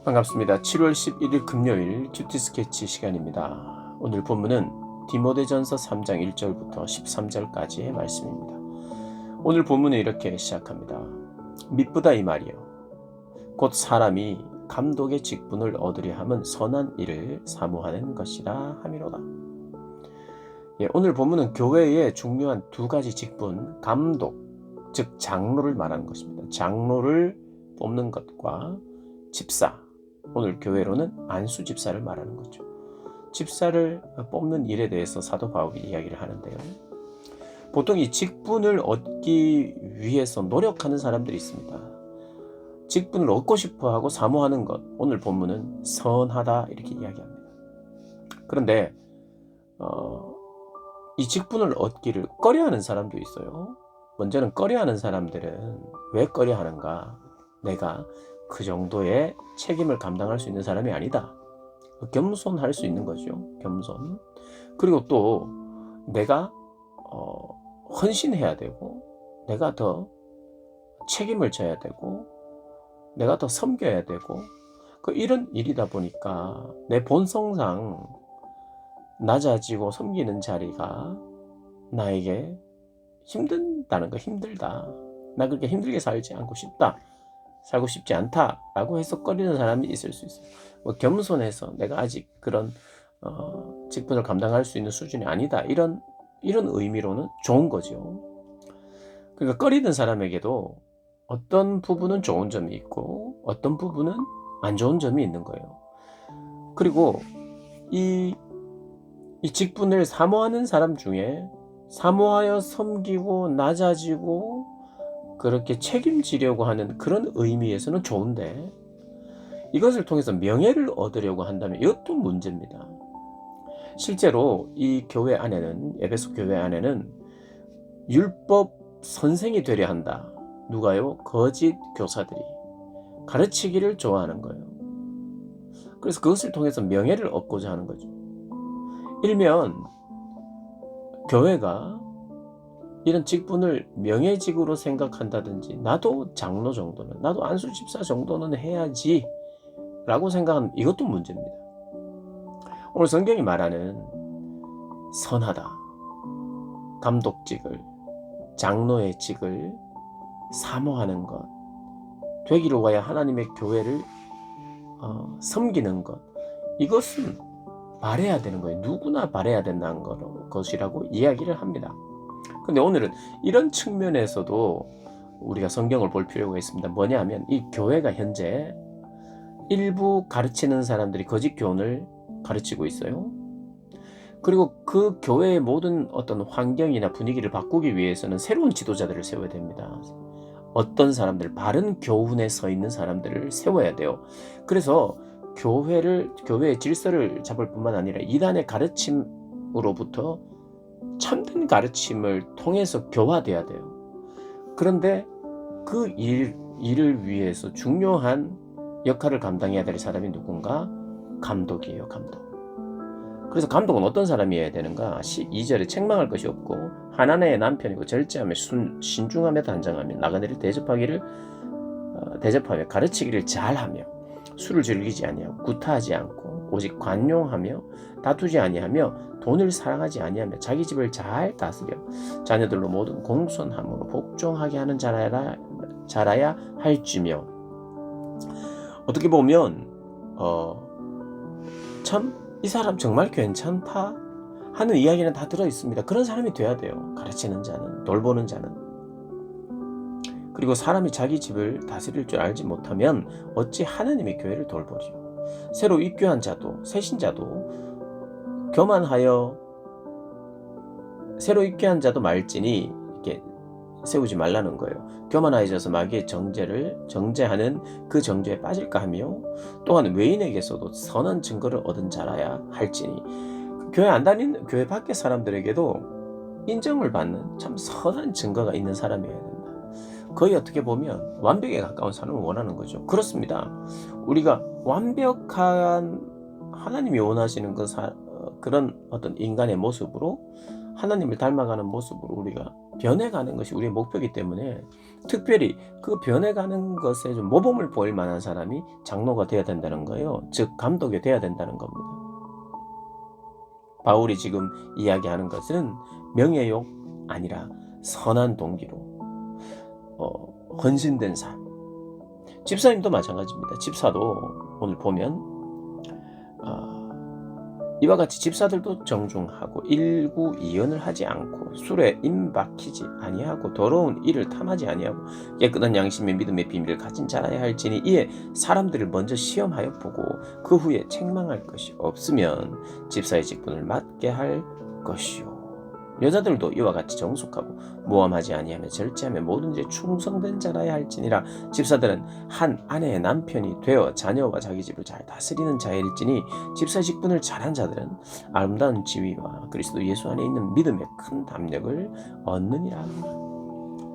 반갑습니다. 7월 11일 금요일 큐티 스케치 시간입니다. 오늘 본문은 디모데전서 3장 1절부터 13절까지의 말씀입니다. 오늘 본문은 이렇게 시작합니다. 미쁘다 이 말이요 곧 사람이 감독의 직분을 얻으려 함은 선한 일을 사모하는 것이라 함이로다. 오늘 본문은 교회의 중요한 두 가지 직분, 감독, 즉 장로를 말하는 것입니다. 장로를 뽑는 것과 집사, 오늘 교회로는 안수 집사를 말하는 거죠. 집사를 뽑는 일에 대해서 사도 바울이 이야기를 하는데요. 보통 이 직분을 얻기 위해서 노력하는 사람들이 있습니다. 직분을 얻고 싶어하고 사모하는 것, 오늘 본문은 선하다 이렇게 이야기합니다. 그런데 이 직분을 얻기를 꺼려하는 사람도 있어요. 먼저는 꺼려하는 사람들은 왜 꺼려하는가? 내가 그 정도의 책임을 감당할 수 있는 사람이 아니다. 겸손할 수 있는 거죠. 겸손. 그리고 또 내가 헌신해야 되고, 내가 더 책임을 져야 되고, 내가 더 섬겨야 되고, 이런 일이다 보니까 내 본성상 낮아지고 섬기는 자리가 나에게 힘든다는 거, 힘들다. 나 그렇게 힘들게 살고 싶지 않다라고 해서 꺼리는 사람이 있을 수 있어요. 겸손해서 내가 아직 그런 직분을 감당할 수 있는 수준이 아니다. 이런 의미로는 좋은 거죠. 그러니까 꺼리는 사람에게도 어떤 부분은 좋은 점이 있고 어떤 부분은 안 좋은 점이 있는 거예요. 그리고 이 직분을 사모하는 사람 중에 사모하여 섬기고 낮아지고 그렇게 책임지려고 하는 그런 의미에서는 좋은데, 이것을 통해서 명예를 얻으려고 한다면 이것도 문제입니다. 실제로 이 교회 안에는, 에베소 교회 안에는 율법 선생이 되려 한다. 누가요? 거짓 교사들이 가르치기를 좋아하는 거예요. 그래서 그것을 통해서 명예를 얻고자 하는 거죠. 일면 교회가 이런 직분을 명예직으로 생각한다든지, 나도 장로 정도는, 나도 안수집사 정도는 해야지 라고 생각하는, 이것도 문제입니다. 오늘 성경이 말하는 선하다, 감독직을, 장로의 직을 사모하는 것, 되기를 위하여 하나님의 교회를 섬기는 것, 이것은 바라야 되는 거예요. 누구나 바라야 된다는 것이라고 이야기를 합니다. 근데 오늘은 이런 측면에서도 우리가 성경을 볼 필요가 있습니다. 뭐냐면 이 교회가 현재 일부 가르치는 사람들이 거짓 교훈을 가르치고 있어요. 그리고 그 교회의 모든 어떤 환경이나 분위기를 바꾸기 위해서는 새로운 지도자들을 세워야 됩니다. 어떤 사람들, 바른 교훈에 서 있는 사람들을 세워야 돼요. 그래서 교회의 질서를 잡을 뿐만 아니라 이단의 가르침으로부터 참된 가르침을 통해서 교화돼야 돼요. 그런데 그 일을 위해서 중요한 역할을 감당해야 될 사람이 누군가? 감독이에요. 감독. 그래서 감독은 어떤 사람이어야 되는가? 2절에 책망할 것이 없고 하나님의 남편이고 절제하며 신중하며 단정하며 나그네를 대접하며 가르치기를 잘하며 술을 즐기지 아니하고 구타하지 않고 오직 관용하며 다투지 아니하며 돈을 사랑하지 아니하며 자기 집을 잘 다스려 자녀들로 모든 공손함으로 복종하게 하는 자라야 할지며. 어떻게 보면 참 이 사람 정말 괜찮다 하는 이야기는 다 들어있습니다. 그런 사람이 돼야 돼요. 가르치는 자는, 돌보는 자는. 그리고 사람이 자기 집을 다스릴 줄 알지 못하면 어찌 하나님의 교회를 돌보리요. 새로 입교한 자도 교만하여 새로 입교한 자도 말지니 이렇게 세우지 말라는 거예요. 교만하여져서 마귀의 정죄하는 그 정죄에 빠질까 하며, 또한 외인에게서도 선한 증거를 얻은 자라야 할지니. 교회 안 다니는, 교회 밖의 사람들에게도 인정을 받는 참 선한 증거가 있는 사람이어야 된다. 거의 어떻게 보면 완벽에 가까운 사람을 원하는 거죠. 그렇습니다. 우리가 완벽한 하나님이 원하시는 그런 어떤 인간의 모습으로 하나님을 닮아가는 모습으로 우리가 변해가는 것이 우리의 목표이기 때문에 특별히 그 변해가는 것에 좀 모범을 보일 만한 사람이 장로가 돼야 된다는 거예요. 즉 감독이 돼야 된다는 겁니다. 바울이 지금 이야기하는 것은 명예욕 아니라 선한 동기로 헌신된 삶. 집사님도 마찬가지입니다. 집사도 오늘 보면 이와 같이 집사들도 정중하고 일구이연을 하지 않고 술에 임박히지 아니하고 더러운 일을 탐하지 아니하고 깨끗한 양심의 믿음의 비밀을 가진 자라야 할지니 이에 사람들을 먼저 시험하여 보고 그 후에 책망할 것이 없으면 집사의 직분을 맡게 할 것이요. 여자들도 이와 같이 정숙하고 모함하지 아니하며 절제하며 모든 일에 충성된 자라야 할지니라. 집사들은 한 아내의 남편이 되어 자녀와 자기 집을 잘 다스리는 자일지니 집사의 직분을 잘한 자들은 아름다운 지위와 그리스도 예수 안에 있는 믿음의 큰 담력을 얻느니라.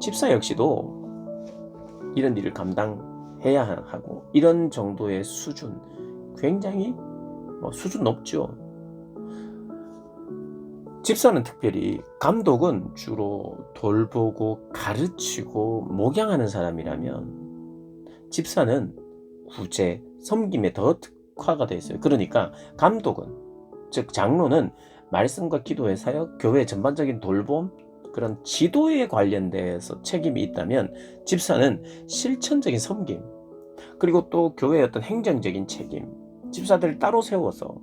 집사 역시도 이런 일을 감당해야 하고 이런 정도의 수준 굉장히 수준 높죠. 집사는 특별히 감독은 주로 돌보고 가르치고 목양하는 사람이라면 집사는 구제, 섬김에 더 특화가 되어 있어요. 그러니까 감독은 즉 장로는 말씀과 기도의 사역, 교회 전반적인 돌봄 그런 지도에 관련돼서 책임이 있다면 집사는 실천적인 섬김 그리고 또 교회의 어떤 행정적인 책임 집사들을 따로 세워서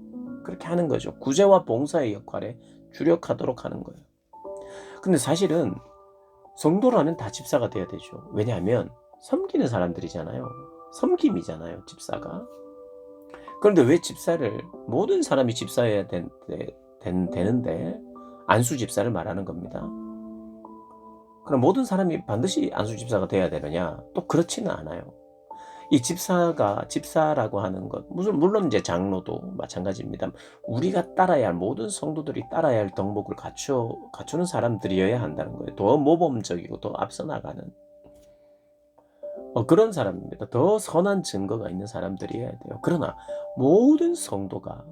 그렇게 하는 거죠. 구제와 봉사의 역할에 주력하도록 하는 거예요. 근데 사실은 성도라면 다 집사가 돼야 되죠. 왜냐하면 섬기는 사람들이잖아요. 섬김이잖아요, 집사가. 그런데 왜 집사를 모든 사람이 집사해야 되는데 안수 집사를 말하는 겁니다. 그럼 모든 사람이 반드시 안수 집사가 돼야 되느냐? 또 그렇지는 않아요. 이 집사라고 하는 것, 물론 이제 장로도 마찬가지입니다. 우리가 따라야 할, 모든 성도들이 따라야 할 덕목을 갖추는 사람들이어야 한다는 거예요. 더 모범적이고 더 앞서 나가는 그런 사람입니다. 더 선한 증거가 있는 사람들이어야 돼요. 그러나 모든 성도가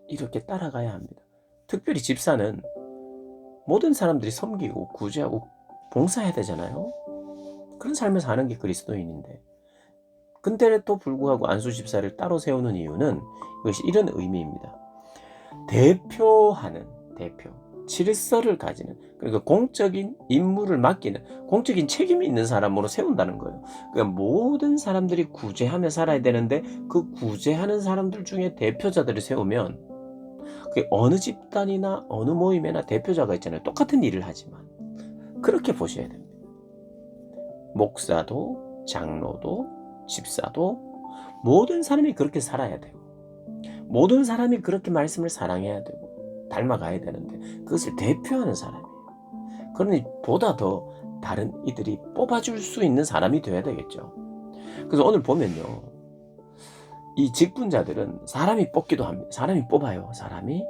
이렇게 따라가야 합니다. 특별히 집사는 모든 사람들이 섬기고 구제하고 봉사해야 되잖아요. 그런 삶을 사는 게 그리스도인인데 근데도 불구하고 안수 집사를 따로 세우는 이유는 이것이 이런 의미입니다. 대표하는 질서를 가지는 그러니까 공적인 임무를 맡기는 공적인 책임이 있는 사람으로 세운다는 거예요. 그러니까 모든 사람들이 구제하며 살아야 되는데 그 구제하는 사람들 중에 대표자들을 세우면 그게 어느 집단이나 어느 모임에나 대표자가 있잖아요. 똑같은 일을 하지만 그렇게 보셔야 됩니다. 목사도 장로도 집사도 모든 사람이 그렇게 살아야 되고 모든 사람이 그렇게 말씀을 사랑해야 되고 닮아가야 되는데 그것을 대표하는 사람이에요. 그러니 보다 더 다른 이들이 뽑아줄 수 있는 사람이 되어야 되겠죠. 그래서 오늘 보면요. 이 직분자들은 사람이 뽑기도 합니다. 사람이 뽑아요. 사람이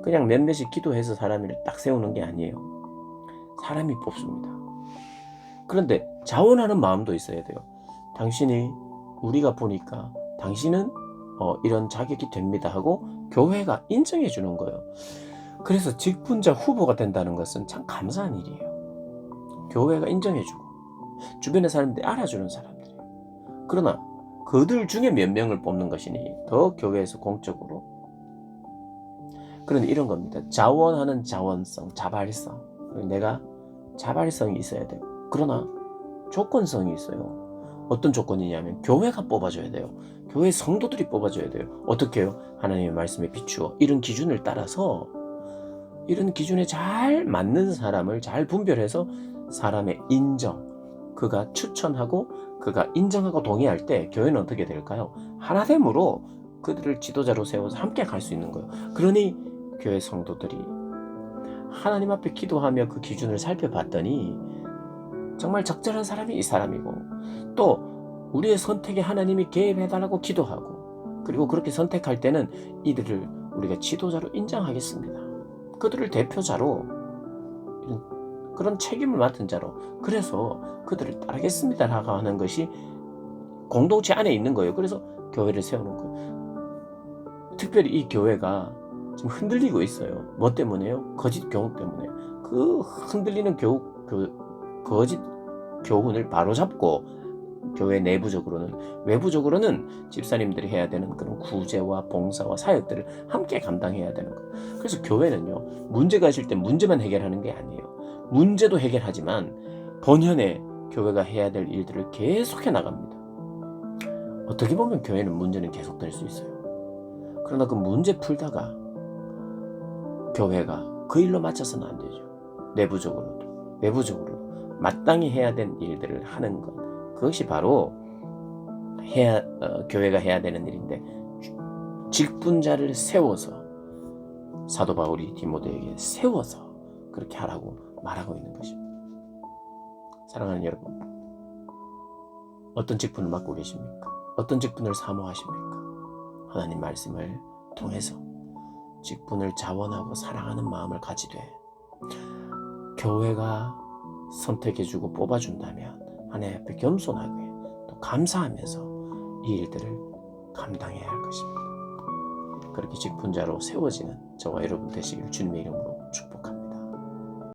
그냥 몇몇이 기도해서 사람을 딱 세우는 게 아니에요. 사람이 뽑습니다. 그런데 자원하는 마음도 있어야 돼요. 당신이 우리가 보니까 당신은 이런 자격이 됩니다 하고 교회가 인정해 주는 거예요. 그래서 직분자 후보가 된다는 것은 참 감사한 일이에요. 교회가 인정해 주고 주변의 사람들이 알아주는 사람들이에요. 그러나 그들 중에 몇 명을 뽑는 것이니 더 교회에서 공적으로 그런데 이런 겁니다. 자원하는 자원성, 자발성. 내가 자발성이 있어야 돼요. 그러나 조건성이 있어요. 어떤 조건이냐면 교회가 뽑아줘야 돼요. 교회 성도들이 뽑아줘야 돼요. 어떻게 해요? 하나님의 말씀에 비추어 이런 기준을 따라서 이런 기준에 잘 맞는 사람을 잘 분별해서 사람의 인정, 그가 추천하고 그가 인정하고 동의할 때 교회는 어떻게 될까요? 하나됨으로 그들을 지도자로 세워서 함께 갈 수 있는 거예요. 그러니 교회 성도들이 하나님 앞에 기도하며 그 기준을 살펴봤더니 정말 적절한 사람이 이 사람이고 또 우리의 선택에 하나님이 개입해달라고 기도하고 그리고 그렇게 선택할 때는 이들을 우리가 지도자로 인정하겠습니다. 그들을 대표자로 그런 책임을 맡은 자로 그래서 그들을 따르겠습니다라고 하는 것이 공동체 안에 있는 거예요. 그래서 교회를 세우는 거예요. 특별히 이 교회가 지금 흔들리고 있어요. 뭐 때문에요? 거짓 교훈 때문에. 그 흔들리는 거짓 교훈을 바로잡고 교회 내부적으로는, 외부적으로는 집사님들이 해야 되는 그런 구제와 봉사와 사역들을 함께 감당해야 되는 거예요. 그래서 교회는요, 문제가 있을 때 문제만 해결하는 게 아니에요. 문제도 해결하지만 본연의 교회가 해야 될 일들을 계속해 나갑니다. 어떻게 보면 교회는 문제는 계속될 수 있어요. 그러나 그 문제 풀다가 교회가 그 일로 맞춰서는 안 되죠. 내부적으로도 외부적으로도 마땅히 해야 된 일들을 하는 것, 그것이 바로 교회가 해야 되는 일인데, 직분자를 세워서, 사도 바울이 디모데에게 세워서 그렇게 하라고 말하고 있는 것입니다. 사랑하는 여러분, 어떤 직분을 맡고 계십니까? 어떤 직분을 사모하십니까? 하나님 말씀을 통해서 직분을 자원하고 사랑하는 마음을 가지되 교회가 선택해주고 뽑아준다면 하나님 앞에 겸손하게 또 감사하면서 이 일들을 감당해야 할 것입니다. 그렇게 직분자로 세워지는 저와 여러분 되시기를 주님의 이름으로